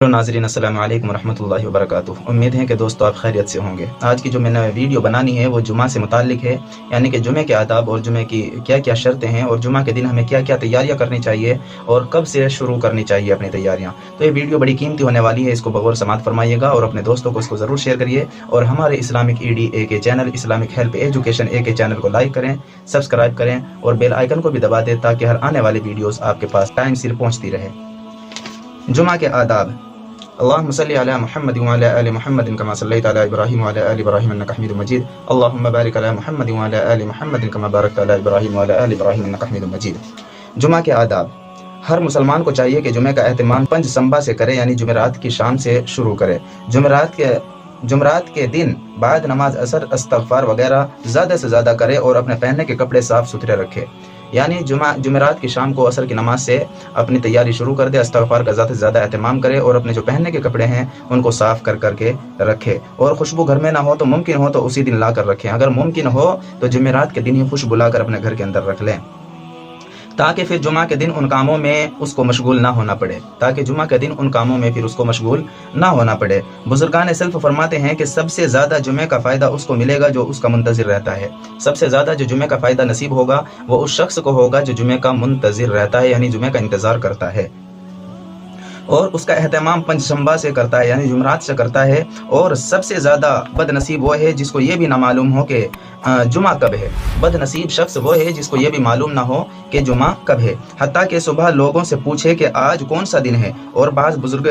नाज़रीन अस्सलाम वालेकुम रहमतुल्लाहि व बरकातुहू। उम्मीद है कि दोस्तों आप खैरियत से होंगे। आज की जो मैंने वीडियो बनानी है वो जुमा से मुताल्लिक है, यानी कि जुमे के आदाब और जुमे की क्या क्या शर्तें हैं और जुमा के दिन हमें क्या क्या तैयारियां करनी चाहिए और कब से शुरू करनी चाहिए अपनी तैयारियां। तो ये वीडियो बड़ी कीमती होने वाली है, इसको बगौर समात फरमाइएगा और अपने दोस्तों को इसको ज़रूर शेयर करिए। और हमारे इस्लामिक EDA के चैनल इस्लामिक हेल्प एजुकेशन के चैनल को लाइक करें, सब्सक्राइब करें और बेल आइकन को भी दबा दें ताकि हर आने वाली वीडियोज़ आपके पास टाइम सिर पहुँचती रहे। जुमा के आदाब। अल्लाहुम्मा सल्लि अला मुहम्मद व अला आलि मुहम्मद कमा सल्लैता अला इब्राहीम व अला आलि इब्राहीम इन्नका हमीदुम मजीद। अल्लाहुम्मा बारिक अला मुहम्मद व अला आलि मुहम्मद कमा बारकता अला इब्राहीम व अला आलि इब्राहीम इन्नका हमीदुम मजीद। जुमा के आदाब। हर मुसलमान को चाहिए कि जुमे का एहतमाम पंज संबा से करे, यानी जुमेरात की शाम से शुरू करे। जुमेरात के दिन बाद नमाज असर इस्तग़फ़ार वगैरह ज़्यादा से ज़्यादा करे और अपने पहनने के कपड़े साफ़ सुथरे रखे, यानी जुमेरात की शाम को असर की नमाज से अपनी तैयारी शुरू कर दे, इस्तग़फ़ार का ज़्यादा से ज़्यादा एहतमाम करे और अपने जो पहनने के कपड़े हैं उनको साफ़ करके रखे। और खुशबू घर में ना हो तो मुमकिन हो तो उसी दिन ला कर रखें, अगर मुमकिन हो तो जुमेरात के दिन ही खुशबू ला कर अपने घर के अंदर रख लें ताकि फिर जुमा के दिन उन कामों में उसको मशगूल ना होना पड़े। बुजुर्गान सिल्फ फरमाते हैं कि सबसे ज़्यादा जुमे का फ़ायदा उसको मिलेगा जो उसका मुंतज़िर रहता है। सबसे ज़्यादा जो जुमे का फ़ायदा नसीब होगा वो उस शख्स को होगा जो जुमे का मुंतज़िर रहता है, यानी जुमे का इंतज़ार करता है और उसका एहतमाम पंजशंबा से करता है, यानी जुमरात से करता है। और सबसे ज़्यादा बदनसीब वो है जिसको ये भी ना मालूम हो कि जुमा कब है। बदनसीब शख्स वो है जिसको ये भी मालूम ना हो कि जुमा कब है, हत्ता कि सुबह लोगों से पूछे कि आज कौन सा दिन है। और बाज़ बुजुर्ग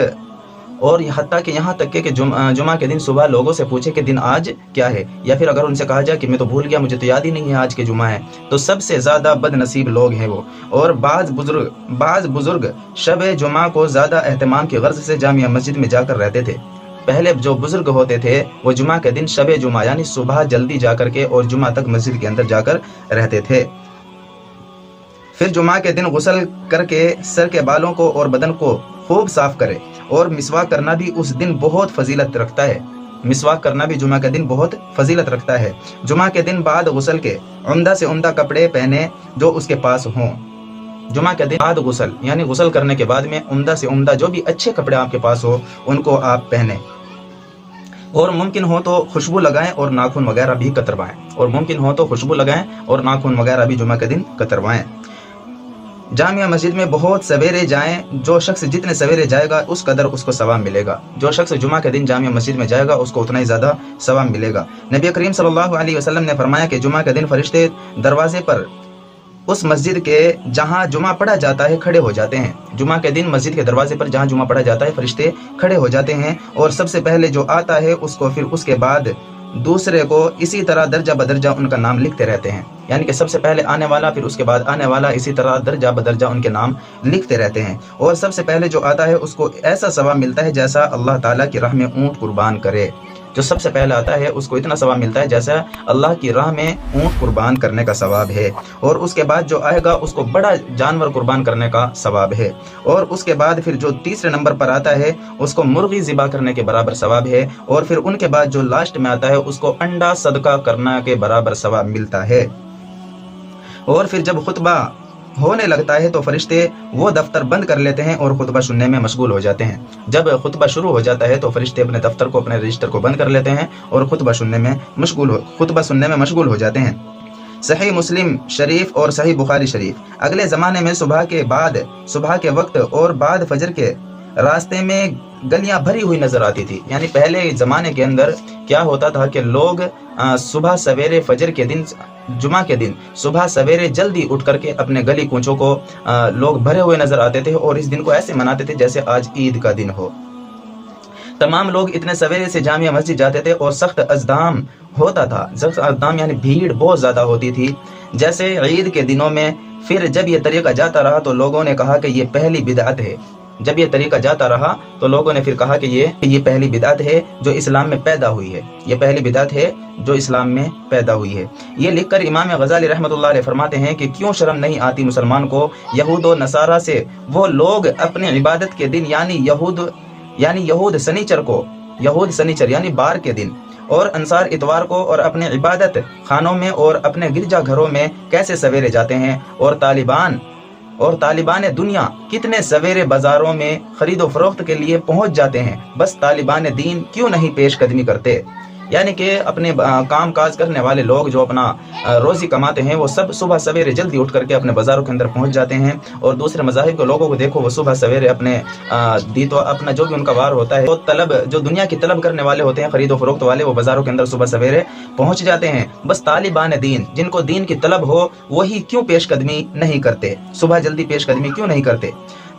और हत्ता कि यहाँ तक कि जुमा के दिन सुबह लोगों से पूछे कि दिन आज क्या है, या फिर अगर उनसे कहा जाए कि मैं तो भूल गया, मुझे तो याद ही नहीं है आज के जुमा है, तो सबसे ज़्यादा बदनसीब लोग हैं वो। और बाज़ बुजुर्ग शब जुमा को ज़्यादा एहतमाम की गर्ज से जामिया मस्जिद में जाकर रहते थे। पहले जो बुजुर्ग होते थे वो जुमा के दिन शब जुमा यानी सुबह जल्दी जा करके और जुमा तक मस्जिद के अंदर जाकर रहते थे। फिर जुमा के दिन गुस्ल करके सर के बालों को और बदन को खूब साफ करे। और मिसवाक करना भी उस दिन बहुत फजीलत रखता है। मिसवाक करना भी जुमा के दिन बहुत फजीलत रखता है। जुमा के दिन बाद गुस्ल के उम्दा से उम्दा कपड़े पहने जो उसके पास हों। जुमा के दिन बाद गुस्ल यानी गुस्ल करने के बाद में उम्दा से उम्दा जो भी अच्छे कपड़े आपके पास हो उनको आप पहने और मुमकिन हो तो खुशबू लगाएं और नाखून वगैरह भी जुमा के दिन कतरवाएं। जामिया मस्जिद में बहुत सवेरे जाएं। जो शख्स जितने सवेरे जाएगा उस कदर उसको सवाब मिलेगा। जो शख्स जुमा के दिन जामिया मस्जिद में जाएगा उसको उतना ही ज़्यादा सवाब मिलेगा। नबी करीम सल्लल्लाहु अलैहि वसल्लम ने फरमाया कि जुमा के दिन फरिश्ते दरवाजे पर उस मस्जिद के जहाँ जुमा पढ़ा जाता है खड़े हो जाते हैं। जुमा के दिन मस्जिद के दरवाजे पर जहाँ जुमा पढ़ा जाता है फरिश्ते खड़े हो जाते हैं और सबसे पहले जो आता है उसको फिर उसके बाद दूसरे को इसी तरह दर्जा बदर्जा उनका नाम लिखते रहते हैं, यानी कि सबसे पहले आने वाला फिर उसके बाद आने वाला, इसी तरह दर्जा बदर्जा उनके नाम लिखते रहते हैं। और सबसे पहले जो आता है उसको ऐसा सवाब मिलता है जैसा अल्लाह ताला की राह में ऊँट कुर्बान करे। जो सबसे पहले आता है उसको इतना सवाब मिलता है जैसा अल्लाह की राह में ऊँट कुर्बान करने का सवाब है। और उसके बाद जो आएगा उसको बड़ा जानवर कुर्बान करने का सवाब है। और उसके बाद फिर जो तीसरे नंबर पर आता है उसको मुर्गी ज़िबा करने के बराबर सवाब है। और फिर उनके बाद जो लास्ट में आता है उसको अंडा सदका करने के बराबर सवाब मिलता है। और फिर जब खुतबा होने लगता है तो फरिश्ते वो दफ्तर बंद कर लेते हैं और खुतबा सुनने में मशगूल हो जाते हैं। जब खुतबा शुरू हो जाता है तो फरिश्ते अपने दफ्तर को, अपने रजिस्टर को बंद कर लेते हैं और खुतबा सुनने में मशगूल हो जाते हैं। सही मुस्लिम शरीफ और सही बुखारी शरीफ। अगले ज़माने में सुबह के वक्त और बाद फजर के रास्ते में गलियां भरी हुई नजर आती थी। यानी पहले ज़माने के अंदर क्या होता था कि लोग सुबह सवेरे फजर के दिन, जुमा के दिन सुबह सवेरे जल्दी उठ करके अपने गली कूचों को लोग भरे हुए नजर आते थे और इस दिन को ऐसे मनाते थे जैसे आज ईद का दिन हो। तमाम लोग इतने सवेरे से जामिया मस्जिद जाते थे और सख्त अज़दाम होता था। सख्त अज़दाम यानी भीड़ बहुत ज़्यादा होती थी जैसे ईद के दिनों में। फिर जब ये तरीका जाता रहा तो लोगों ने कहा कि ये पहली बिदअत है। जब ये तरीका जाता रहा तो लोगों ने फिर कहा कि ये पहली बिदअत है जो इस्लाम में पैदा हुई है। ये पहली बिदअत है जो इस्लाम में पैदा हुई है। ये लिखकर इमाम गज़ाली रहमतुल्लाह अलैह फरमाते हैं कि क्यों शर्म नहीं आती मुसलमान को यहूद और नसारा से। वो लोग अपनी इबादत के दिन यानी यहूद सनीचर यानी बार के दिन और अंसार इतवार को और अपने इबादत खानों में और अपने गिरजा घरों में कैसे सवेरे जाते हैं। और तालिबान اور طالبان دنیا کتنے سویرے بازاروں میں خرید و فروخت کے لیے پہنچ جاتے ہیں، بس طالبان دین کیوں نہیں پیش قدمی کرتے؟ یعنی کہ اپنے کام کاج کرنے والے لوگ جو اپنا روزی کماتے ہیں وہ سب صبح سویرے جلدی اٹھ کر کے اپنے بازاروں کے اندر پہنچ جاتے ہیں، اور دوسرے مذاہب کے لوگوں کو دیکھو وہ صبح سویرے اپنے اپنا جو بھی ان کا وار ہوتا ہے، وہ جو دنیا کی طلب کرنے والے ہوتے ہیں، خرید و فروخت والے، وہ بازاروں کے اندر صبح سویرے پہنچ جاتے ہیں۔ بس طالبان دین جن کو دین کی طلب ہو وہی کیوں پیش قدمی نہیں کرتے، صبح جلدی پیش قدمی کیوں نہیں کرتے؟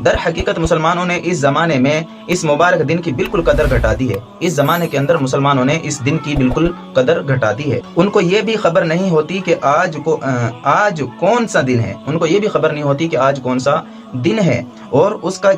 در حقیقت مسلمانوں نے اس زمانے میں اس مبارک دن کی بالکل قدر گھٹا دی ہے۔ اس زمانے کے اندر مسلمانوں نے اس دن کی بالکل قدر گھٹا دی ہے۔ ان کو یہ بھی خبر نہیں ہوتی کہ آج کون سا دن ہے، ان کو یہ بھی خبر نہیں ہوتی کہ آج کون سا دن ہے اور اس کا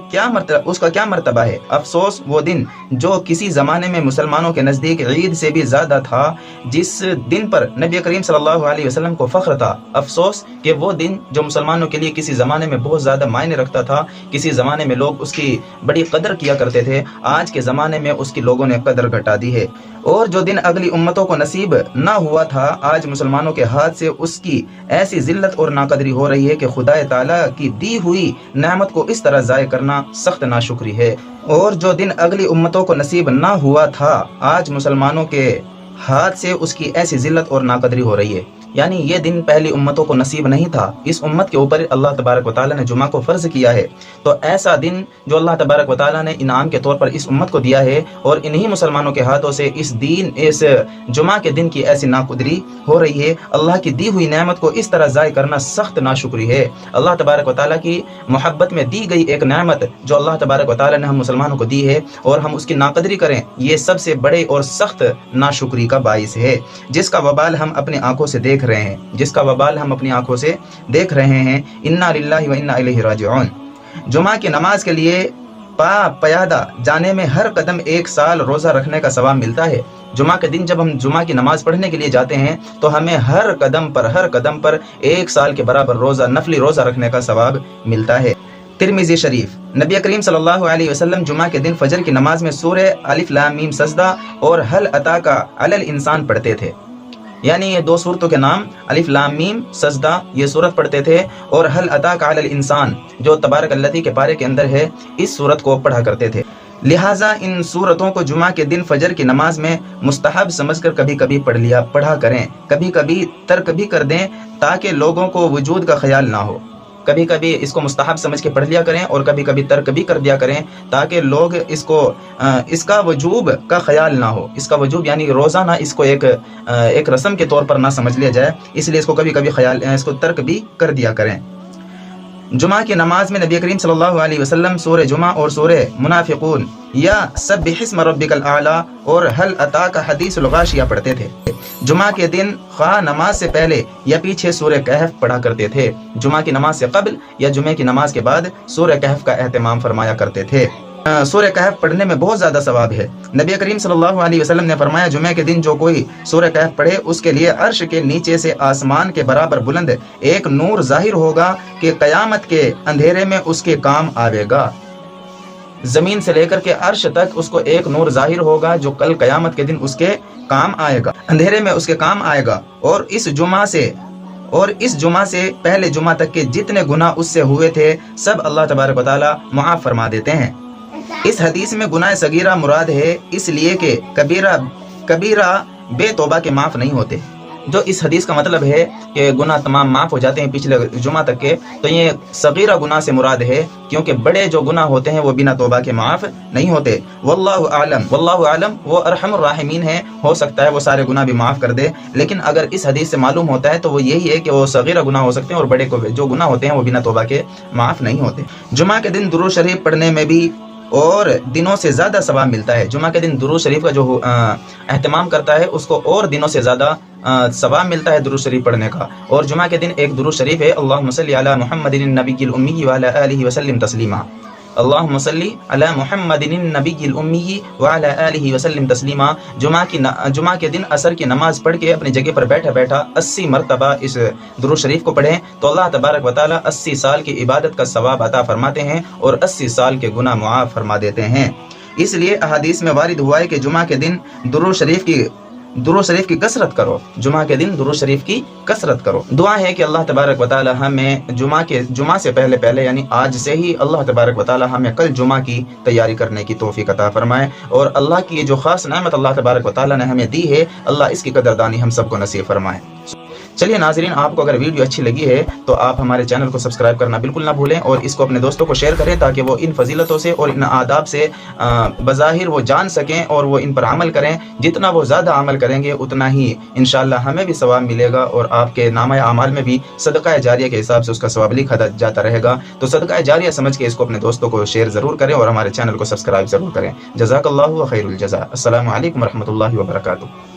کیا مرتبہ ہے۔ افسوس وہ دن جو کسی زمانے میں مسلمانوں کے نزدیک عید سے بھی زیادہ تھا، جس دن پر نبی کریم صلی اللہ علیہ وسلم کو فخر تھا۔ افسوس کہ وہ دن جو مسلمانوں کے لیے کسی زمانے میں بہت زیادہ معنی رکھتا تھا، کسی زمانے میں لوگ اس کی بڑی قدر کیا کرتے تھے، آج کے زمانے میں اس کی لوگوں نے قدر گھٹا دی ہے۔ اور جو دن اگلی امتوں کو نصیب نہ ہوا تھا، آج مسلمانوں کے ہاتھ سے اس کی ایسی ذلت اور ناقدری ہو رہی ہے کہ خدا تعالیٰ کی دی ہوئی نعمت کو اس طرح ضائع کرنا سخت ناشکری ہے۔ اور جو دن اگلی امتوں کو نصیب نہ ہوا تھا، آج مسلمانوں کے ہاتھ سے اس کی ایسی ذلت اور ناقدری ہو رہی ہے۔ یعنی یہ دن پہلی امتوں کو نصیب نہیں تھا، اس امت کے اوپر اللہ تبارک و تعالیٰ نے جمعہ کو فرض کیا ہے، تو ایسا دن جو اللہ تبارک و تعالیٰ نے انعام کے طور پر اس امت کو دیا ہے، اور انہی مسلمانوں کے ہاتھوں سے اس جمعہ کے دن کی ایسی ناقدری ہو رہی ہے۔ اللہ کی دی ہوئی نعمت کو اس طرح ضائع کرنا سخت ناشکری ہے۔ اللہ تبارک و تعالیٰ کی محبت میں دی گئی ایک نعمت جو اللہ تبارک و تعالیٰ نے ہم مسلمانوں کو دی ہے، اور ہم اس کی ناقدری کریں، یہ سب سے بڑے اور سخت ناشکری کا باعث ہے، جس کا وبال ہم اپنی آنکھوں سے دیکھ رہے ہیں۔ انا للہ و انا الیہ راجعون۔ جمعہ کی نماز کے لیے پیادہ جانے میں ہر قدم 1 سال روزہ رکھنے کا ثواب ملتا ہے۔ جمعہ کے دن جب ہم جمعہ کی نماز پڑھنے کے لیے جاتے ہیں تو ہمیں ہر قدم پر 1 سال کے برابر نفلی روزہ رکھنے کا ثواب ملتا ہے۔ ترمذی شریف، نبی کریم صلی اللہ علیہ وسلم جمعہ کے دن فجر کی نماز میں سورہ الف لام میم سجدہ اور هل اتاک علی الانسان پڑھتے تھے۔ یعنی یہ 2 سورتوں کے نام الف لام میم سجدہ یہ سورت پڑھتے تھے، اور هل اتاک علی الانسان جو تبارک الذی کے پارے کے اندر ہے، اس سورت کو پڑھا کرتے تھے۔ لہٰذا ان سورتوں کو جمعہ کے دن فجر کی نماز میں مستحب سمجھ کر کبھی کبھی پڑھا کریں، کبھی کبھی ترک بھی کر دیں تاکہ لوگوں کو وجود کا خیال نہ ہو۔ کبھی کبھی اس کو مستحب سمجھ کے پڑھ لیا کریں اور کبھی کبھی ترک بھی کر دیا کریں تاکہ لوگ اس کا وجوب کا خیال نہ ہو۔ اس کا وجوب یعنی روزانہ اس کو ایک رسم کے طور پر نہ سمجھ لیا جائے، اس لیے اس کو کبھی کبھی اس کو ترک بھی کر دیا کریں۔ جمعہ کی نماز میں نبی کریم صلی اللہ علیہ وسلم سورہ جمعہ اور سورہ منافقون یا سبح اسم ربک الاعلی اور هل اتاک حدیث الغاشیہ پڑھتے تھے۔ جمعہ کے دن خواہ نماز سے پہلے یا پیچھے سورہ کہف پڑھا کرتے تھے، جمعہ کی نماز سے قبل یا جمعہ کی نماز کے بعد سورہ کہف کا اہتمام فرمایا کرتے تھے۔ سورہ کہف پڑھنے میں بہت زیادہ ثواب ہے۔ نبی کریم صلی اللہ علیہ وسلم نے فرمایا، جمعہ کے دن جو کوئی سورہ کہف پڑھے اس کے لیے عرش کے نیچے سے آسمان کے برابر بلند ایک نور ظاہر ہوگا کہ قیامت کے اندھیرے میں اس کے کام آئے گا۔ زمین سے لے کر کے عرش تک اس کو ایک نور ظاہر ہوگا جو کل قیامت کے دن اس کے کام آئے گا، اندھیرے میں اس کے کام آئے گا۔ اور اس جمعہ سے پہلے جمعہ تک کے جتنے گناہ اس سے ہوئے تھے سب اللہ تبارک و تعالی معاف فرما دیتے ہیں۔ اس حدیث میں گناہ صغیرہ مراد ہے، اس لیے کہ کبیرہ بے توبہ کے معاف نہیں ہوتے۔ جو اس حدیث کا مطلب ہے کہ گناہ تمام معاف ہو جاتے ہیں پچھلے جمعہ تک کے، تو یہ صغیرہ گناہ سے مراد ہے، کیونکہ بڑے جو گناہ ہوتے ہیں وہ بنا توبہ کے معاف نہیں ہوتے۔ واللہ عالم وہ ارحم الراحمین ہے، ہو سکتا ہے وہ سارے گناہ بھی معاف کر دے، لیکن اگر اس حدیث سے معلوم ہوتا ہے تو وہ یہی ہے کہ وہ صغیرہ گناہ ہو سکتے ہیں اور بڑے جو گناہ ہوتے ہیں وہ بنا توبہ کے معاف نہیں ہوتے۔ جمعہ کے دن درود شریف پڑھنے میں بھی اور دنوں سے زیادہ ثواب ملتا ہے۔ جمعہ کے دن درود شریف کا جو اہتمام کرتا ہے اس کو اور دنوں سے زیادہ ثواب ملتا ہے درود شریف پڑھنے کا۔ اور جمعہ کے دن ایک درود شریف ہے، اللہم صلی علی محمد النبی الامی وعلی آلہ وسلم تسلیما، اللہم صلی علی محمد النبی الامی وعلی آلہ وسلم تسلیما۔ جمعہ کے دن عصر کی نماز پڑھ کے اپنی جگہ پر بیٹھا 80 مرتبہ اس درود شریف کو پڑھیں تو اللہ تبارک و تعالی 80 سال کی عبادت کا ثواب عطا فرماتے ہیں اور 80 سال کے گناہ معاف فرما دیتے ہیں۔ اس لیے احادیث میں وارد ہوا ہے کہ جمعہ کے دن درود شریف کی दुरूद शरीफ की कसरत करो, जुमा के दिन दुरूद शरीफ की कसरत करो। दुआ है कि अल्लाह तबारक व तआला हमें जुमा से पहले यानी आज से ही अल्लाह तबारक व तआला हमें कल जुमा की तैयारी करने की तौफीक अता फरमाए, और अल्लाह की ये जो खास नेमत अल्लाह तबारक व तआला ने हमें दी है, अल्लाह इसकी कदरदानी हम सबको नसीब फरमाए। चलिए नाज़रीन, आपको अगर वीडियो अच्छी लगी है तो आप हमारे चैनल को सब्सक्राइब करना बिल्कुल ना भूलें, और इसको अपने दोस्तों को शेयर करें ताकि वो इन फजीलतों से और इन आदाब से बज़ाहिर वो जान सकें और वो इन पर अमल करें। जितना वो ज़्यादा अमल करेंगे उतना ही इंशाअल्लाह हमें भी सवाब मिलेगा, और आपके नामा अमाल में भी सदका जारिया के हिसाब से उसका सवाब लिखा जाता रहेगा। तो सदका जारिया समझ के इसको अपने दोस्तों को शेयर ज़रूर करें और हमारे चैनल को सब्सक्राइब ज़रूर करें। जज़ाकल्लाहु खैरुल जज़ा। अस्सलामु अलैकुम व रहमतुल्लाहि व बरकातुहू।